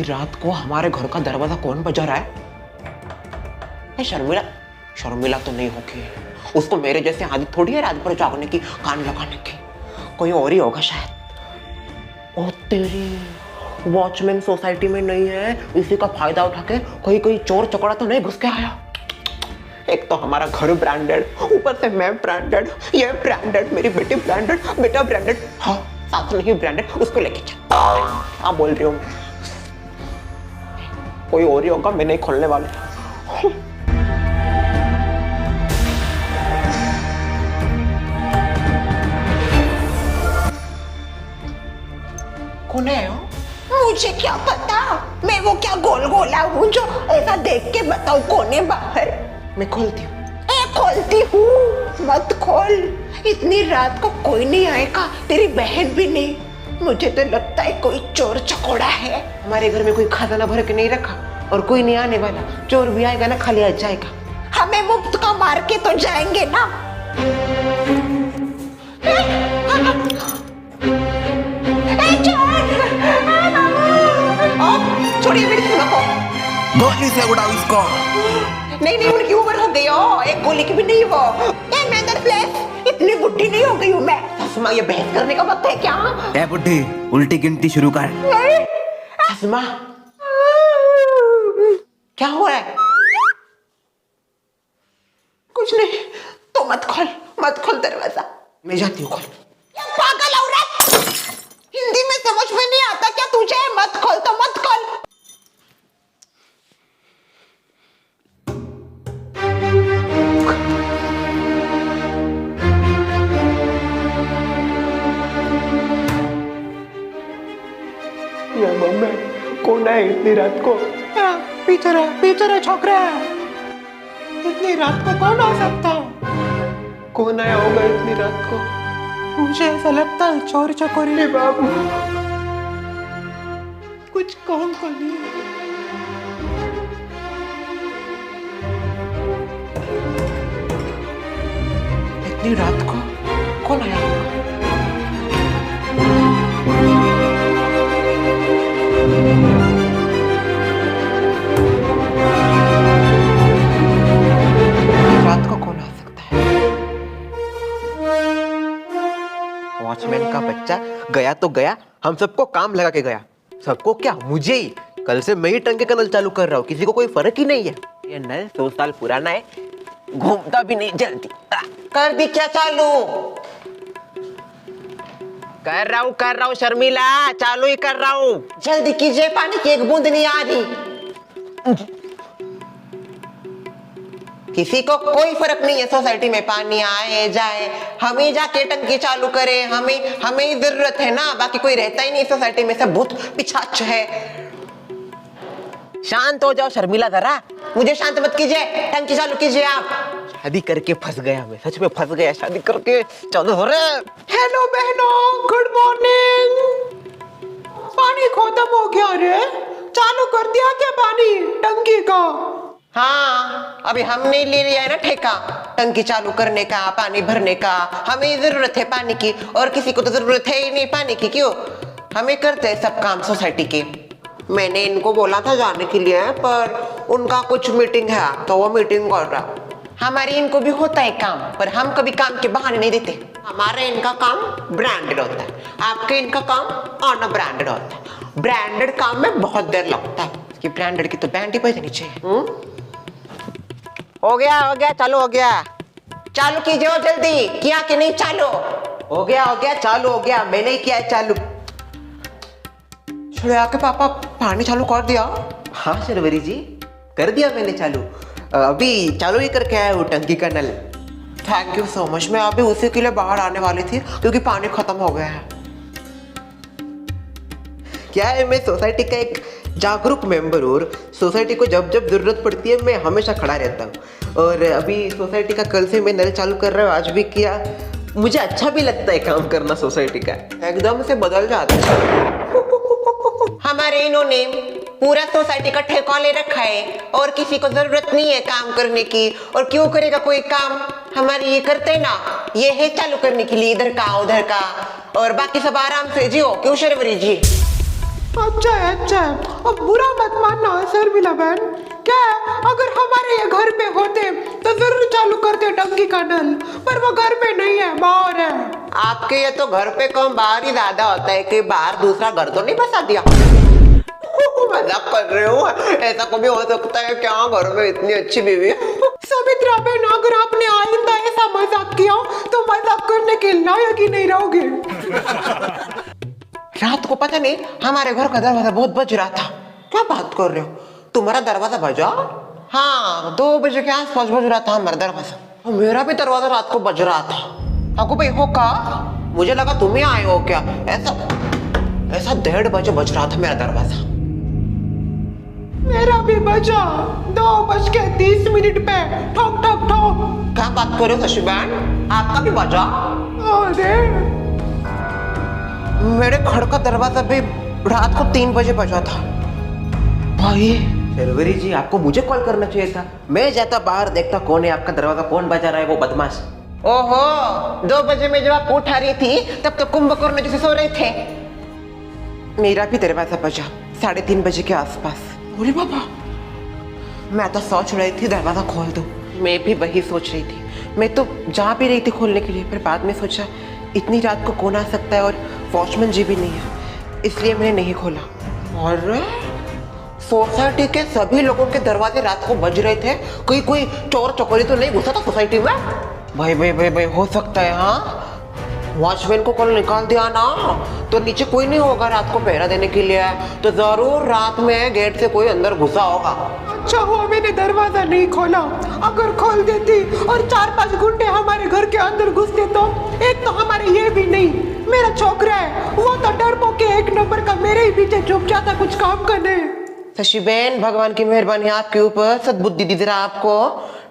रात को हमारे घर का दरवाजा कौन बजा रहा है? शर्मिला, शर्मिला तो नहीं होगी। उसको मेरे जैसे आदत थोड़ी है रात भर जागने की, कान लगाने की। कोई और ही होगा शायद। ओ तेरी, वॉचमैन सोसाइटी में नहीं है, इसी का फायदा उठा के कोई चोर चकोड़ा तो नहीं घुस के आया। एक तो हमारा घर ब्रांडेड, ऊपर से मैं ब्रांडेड, ये ब्रांडेड, मेरी बेटी ब्रांडेड, बेटा ब्रांडेड, हाँ साथ में ही ब्रांडेड। उसको लेके चल। क्या बोल रही हूँ? कोई और ही होगा, मैं नहीं खोलने वाला। कौन है हो? मुझे क्या पता, मैं वो क्या गोल गोला हूँ जो ऐसा देख के बताऊँ कौन है बाहर। मैं खोलती हूँ। खोलती हूँ, मत खोल। इतनी रात को कोई नहीं आएगा, तेरी बहन भी नहीं। मुझे तो लगता है कोई चोर चकोड़ा है। हमारे घर में कोई खजाना भर के नहीं रखा और कोई नहीं आने वाला। चोर भी आएगा ना, खाली आ जाएगा। हमें मुफ्त का मार के तो जाएंगे ना। छोड़िए मेरी सीमा को। गोली से उड़ाओ इसको। नहीं, उनकी उम्र हो गई हो, एक गोली की भी नहीं वो। इतनी बुढ़ी नहीं हो गई हूँ मैं। ससुमा, ये बहस करने का वक्त है क्या? ए बुढ़ी, उल्टी गिनती शुरू कर। ससुमा, क्या हो रहा है? कुछ नहीं, तो मत खोल दरवाजा। मैं जाती हूँ, खोल। पागल औरत, हिंदी में समझ में नहीं आता क्या तुझे? मत खोल तो मत खोल। मम्मी, कौन है इतनी रात को? पीछे छोकरा। इतनी रात को कौन आ सकता? कौन आया होगा इतनी रात को? मुझे ऐसा लगता है चोर चकोरी। बाबू, कुछ कौन को नहीं। इतनी रात को कौन आया होगा? रात को कौन आ सकता है? वॉचमैन का बच्चा गया तो गया, हम सबको काम लगा के गया। सबको क्या, मुझे ही। कल से मैं ही टंके का नल चालू कर रहा हूँ, किसी को कोई फर्क ही नहीं है। ये नल 100 साल पुराना है, घूमता भी नहीं जल्दी। कर दी क्या चालू? कर रहा हूँ शर्मिला, चालू ही कर रहा हूँ। जल्दी कीजिए, पानी की एक बूंद नहीं आ रही। किसी को कोई फर्क नहीं है सोसाइटी में, पानी आए जाए, हम ही जाके टंकी चालू करें। हमें ही जरूरत है ना, बाकी कोई रहता ही नहीं सोसाइटी में, सब भूत पिशाच है। शांत हो जाओ शर्मिला जरा, मुझे शांत मत कीजिए, टंकी चालू कीजिए आप। शादी करके फंस गया मैं, सच में फंस गया शादी करके। चलो हो रहे। हेलो बहनों, गुड मॉर्निंग। पानी खत्म हो गया रे, चालू कर दिया क्या पानी टंकी का? हाँ, अभी हमने ले लिया है ना ठेका टंकी चालू करने का, पानी भरने का। हमें जरूरत है पानी की, और किसी को तो जरूरत है ही नहीं पानी की। क्यों? हमें करते हैं सब काम सोसाइटी के। मैंने इनको बोला था जाने के लिए, पर उनका कुछ मीटिंग है तो वो मीटिंग कर रहा। हमारे इनको भी होता है काम, पर हम कभी काम के बहाने नहीं देते। हमारा इनका काम ब्रांडेड होता है, आपके इनका काम अन ब्रांडेड होता है। ब्रांडेड काम में बहुत देर लगता है, कि ब्रांडेड की तो बैंड ही बजनी चाहिए। हो गया, चालू हो गया। चालू कीजिए जल्दी, किया कि नहीं चालू? हो गया, चालू हो गया, मैंने ही किया है चालू। छुड़िया के पापा पानी चालू कर दिया? हाँ शर्वरी जी, कर दिया मैंने चालू। अभी चालू ही करके आया हूँ टंकी का नल। Thank you so much. मैं अभी उसी के लिए बाहर आने वाली थी, क्योंकि पानी खत्म हो गया है। क्या है, मैं सोसाइटी का एक जागरूक मेंबर हूँ, और सोसाइटी को जब जब जरूरत पड़ती है मैं हमेशा खड़ा रहता हूँ। और अभी सोसाइटी का कल से मैं नल चालू कर रहा हूँ, आज भी किया। मुझे अच्छा भी लगता है काम करना सोसाइटी का, एकदम से बदल जाता है। हमारे इन्होंने पूरा सोसाइटी का ठेका ले रखा है, और किसी को जरूरत नहीं है काम करने की। और क्यों करेगा कोई काम? हमारे ये करते हैं ना, ये है चालू करने के लिए, इधर का उधर का, और बाकी सब आराम से जियो। क्यों शर्वरी जी? अच्छा है, अच्छा है। अब बुरा मत मानना शर्मिला बहन। क्या है, अगर हमारे ये घर पे होते तो जरूर चालू करते टंकी का नल, पर वो घर पे नहीं है, बाहर है। आपके ये तो घर पे कम बाहर ही ज्यादा होता है कि बाहर दूसरा घर तो नहीं बसा दिया। मजाक कर रहे हो, ऐसा कभी हो सकता है क्या? घर में इतनी अच्छी बीवी है। सुमित्रा बहन, अगर आपने आइंदा ऐसा मजाक किया तो मजाक करने के लायक ही नहीं रहोगे। रात को पता नहीं हमारे घर का दरवाजा बहुत बज रहा था। क्या बात कर रहे हो? तुम्हारा दरवाजा बजा? हाँ, 2 बजे के आसपास बज रहा था हमारा दरवाजा। मेरा भी दरवाजा रात को बज रहा था। आपको भाई हो का? मुझे लगा तुम ही आए हो क्या। ऐसा 1:30 बजे बज रहा था मेरा दरवाजा। मेरा भी बजा 2:30 पे, ठोक ठोक ठोक। क्या बात कर रहे हो शशि बहन? आपका भी बजा? अरे मेरे घर का दरवाजा भी रात को 3 बजे बजा था। भाई शर्वरी जी, आपको मुझे कॉल करना चाहिए था। मैं जाता बाहर देखता कौन है आपका दरवाजा, कौन बजा रहा है वो बदमाश। ओहो, 2 बजे में जब आप उठ आ रही थी तब तो कुंभकर्ण जैसे सो रहे थे। मेरा भी दरवाजा बजा 3:30 बजे के आसपास। अरे बाबा, मैं तो सोच रही थी दरवाजा खोल दूं। मैं भी वही सोच रही थी। मैं तो जा भी रही थी खोलने के लिए, पर बाद में सोचा इतनी रात को कौन आ सकता है और वॉचमैन जी भी नहीं है, इसलिए मैंने नहीं खोला। और सोसाइटी के सभी लोगों के दरवाजे रात को बज रहे थे। कोई चोर चकोरी तो नहीं घुसा था सोसाइटी में? भाई हो सकता है। हाँ, वॉचमैन को कल निकाल दिया ना तो नीचे कोई नहीं होगा रात को पहरा देने के लिए, तो जरूर रात में गेट से कोई अंदर घुसा होगा। अच्छा हुआ मैंने दरवाजा नहीं खोला। अगर खोल देती और 4-5 गुंडे हमारे घर के अंदर घुसते तो एक तो हमारे ये भी नहीं, मेरा छोकरा है वो तो डरपोक के 1 नंबर का, मेरे ही पीछे चुप जाता कुछ काम करने। शशि बहन, भगवान की मेहरबानी आपके ऊपर, सद्बुद्धि दी जरा आपको।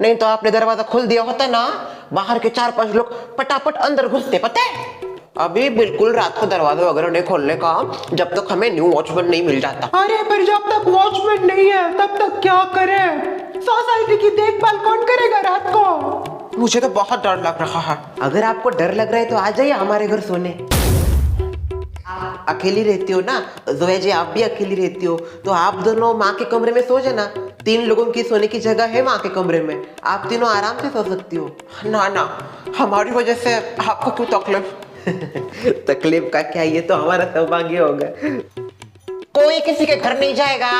नहीं तो आपने दरवाजा खोल दिया होता ना, बाहर के 4-5 लोग पटापट अंदर घुसते। पता है, अभी बिल्कुल रात को दरवाजा वगैरह नहीं खोलने का जब तक हमें न्यू वॉचमैन नहीं मिल जाता। अरे पर जब तक वॉचमैन नहीं है तब तक क्या करें? सोसाइटी की देखभाल कौन करेगा रात को? मुझे तो बहुत डर लग रहा है। अगर आपको डर लग रहा है तो आ जाइए हमारे घर सोने। आप अकेली रहती हो ना जोया जी, आप भी अकेली रहती हो, तो आप दोनों माँ के कमरे में सो जाना। 3 लोगों की सोने की जगह है माँ के कमरे में, आप तीनों आराम से सो सकती हो। ना, हमारी वजह से आपको क्यों तकलीफ? तकलीफ का क्या, ये तो हमारा सौभाग्य होगा। कोई किसी के घर नहीं जाएगा।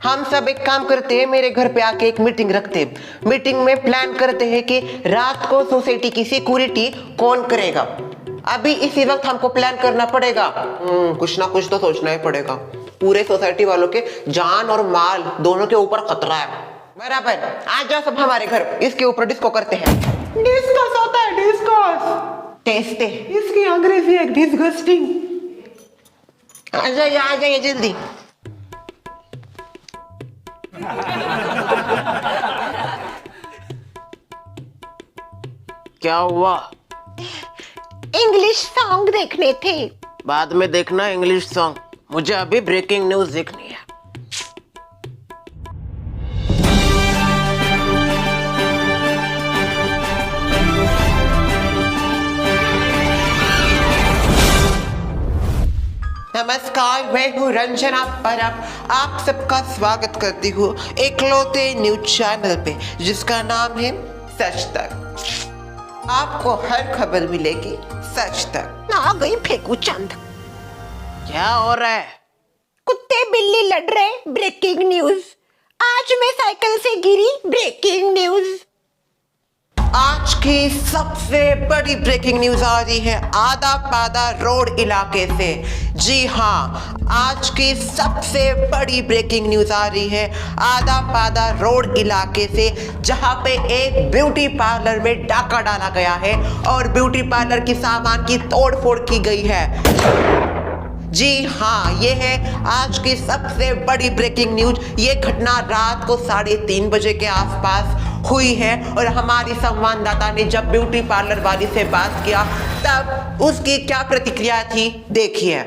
हम सब एक काम करते हैं, मेरे घर पे आके एक मीटिंग रखते हैं। मीटिंग में प्लान करते हैं कि रात को सोसाइटी की सिक्योरिटी कौन करेगा। अभी इसी वक्त हमको प्लान करना पड़ेगा। कुछ ना कुछ तो सोचना ही पड़ेगा। पूरे सोसाइटी वालों के जान और माल दोनों के ऊपर खतरा है। बराबर, आज जाओ सब हमारे घर, इसके ऊपर डिस्को करते हैं। डिस्कस होता है, डिस्कस। टेस्टे, इसकी अंग्रेजी है डिस्गस्टिंग। आ जाइए जल्दी। क्या हुआ? इंग्लिश सॉन्ग देखने थे। बाद में देखना इंग्लिश सॉन्ग, मुझे अभी ब्रेकिंग न्यूज देखनी है। नमस्कार, मैं हूँ रंजना परब, आप सबका स्वागत करती हूँ इकलौते न्यूज चैनल पे जिसका नाम है सच तक। आपको हर खबर मिलेगी सच तक। आ गई फेंकू चंद। क्या हो रहा है? कुत्ते बिल्ली लड़ रहे, ब्रेकिंग न्यूज। आज मैं साइकिल से गिरी, ब्रेकिंग न्यूज। आज की सबसे बड़ी ब्रेकिंग न्यूज आ रही है आधा पादा रोड इलाके से। जी हाँ, आज की सबसे बड़ी ब्रेकिंग न्यूज आ रही है आधा पादा रोड इलाके से, जहां पे एक ब्यूटी पार्लर में डाका डाला गया है और ब्यूटी पार्लर की सामान की तोड़फोड़ की गई है। जी हाँ, ये है आज की सबसे बड़ी ब्रेकिंग न्यूज। ये घटना रात को 3:30 बजे के आसपास हुई है और हमारी संवाददाता ने जब ब्यूटी पार्लर वाली से बात किया तब उसकी क्या प्रतिक्रिया थी, देखिए।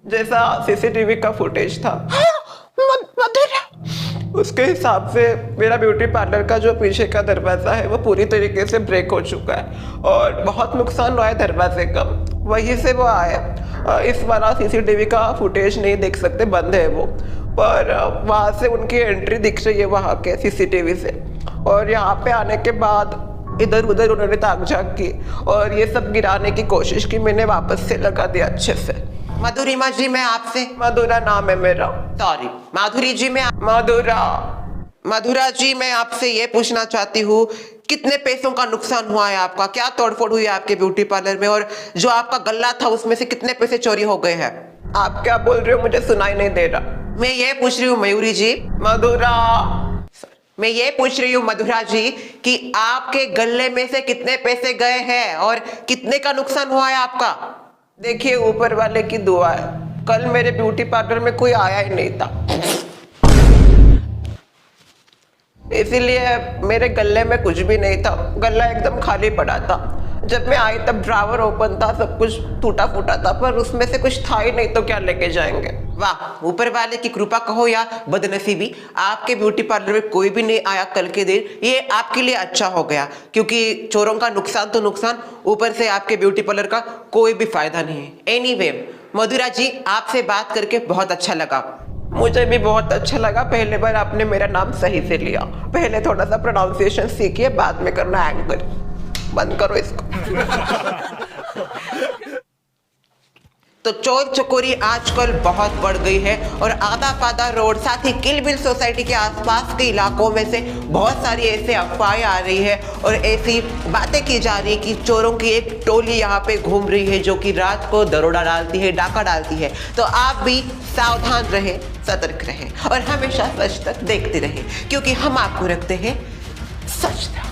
जैसा सीसीटीवी का फुटेज था उसके हिसाब से मेरा ब्यूटी पार्लर का जो पीछे का दरवाजा है वो पूरी तरीके से ब्रेक हो चुका है और बहुत नुकसान हुआ है दरवाजे का। वहीं से वो आए इस वाला सीसीटीवी का फुटेज नहीं देख सकते, बंद है वो, पर वहाँ से उनकी एंट्री दिख रही है वहाँ के सीसीटीवी से। और यहाँ पे आने के बाद इधर उधर उन्होंने ताक झाँक की और ये सब गिराने की कोशिश की। मैंने वापस से लगा दिया अच्छे से। मधुरिमा जी, मैं आपसे, मधुरा नाम है मेरा। सॉरी माधुरी जी, मैं मधुरा जी मैं आपसे ये पूछना चाहती हूँ, कितने पैसों का नुकसान हुआ है आपका? क्या तोड़फोड़ हुई है आपके ब्यूटी पार्लर में? और जो आपका गल्ला था उसमें से कितने पैसे चोरी हो गए हैं? आप क्या बोल रहे हो? मुझे सुनाई नहीं दे रहा। मैं ये पूछ रही हूँ मयूरी जी, मैं ये पूछ रही हूँ मधुरा जी कि आपके गल्ले में से कितने पैसे गए हैं और कितने का नुकसान हुआ है आपका? देखिए, ऊपर वाले की दुआ है, कल मेरे ब्यूटी पार्लर में कोई आया ही नहीं था, इसीलिए मेरे गले में कुछ भी नहीं था। गला एकदम खाली पड़ा था। जब मैं आई तब ड्रावर ओपन था, सब कुछ टूटा फूटा था, पर उसमें से कुछ था ही नहीं, तो क्या लेके जाएंगे। वाह, ऊपर वाले की कृपा कहो या बदनसीबी, आपके ब्यूटी पार्लर में कोई भी नहीं आया कल के दिन। ये आपके लिए अच्छा हो गया, क्योंकि चोरों का नुकसान तो नुकसान, ऊपर से आपके ब्यूटी पार्लर का कोई भी फायदा नहीं है। एनीवे मधुरा जी, आपसे बात करके बहुत अच्छा लगा। मुझे भी बहुत अच्छा लगा। पहले बार आपने मेरा नाम सही से लिया। पहले थोड़ा सा प्रोनाउंसिएशन सीखिए, बाद में करना एंकर। बंद करो इसको। तो चोर चकोरी आजकल बहुत बढ़ गई है और आधा पादा रोड, साथ ही किल बिल सोसाइटी के आसपास के इलाकों में से बहुत सारी ऐसे अफवाहें आ रही है और ऐसी बातें की जा रही है कि चोरों की एक टोली यहाँ पे घूम रही है जो कि रात को दरोड़ा डालती है, डाका डालती है। तो आप भी सावधान रहे, सतर्क रहे और हमेशा सच तक देखते रहे, क्योंकि हम आपको रखते हैं सच तक।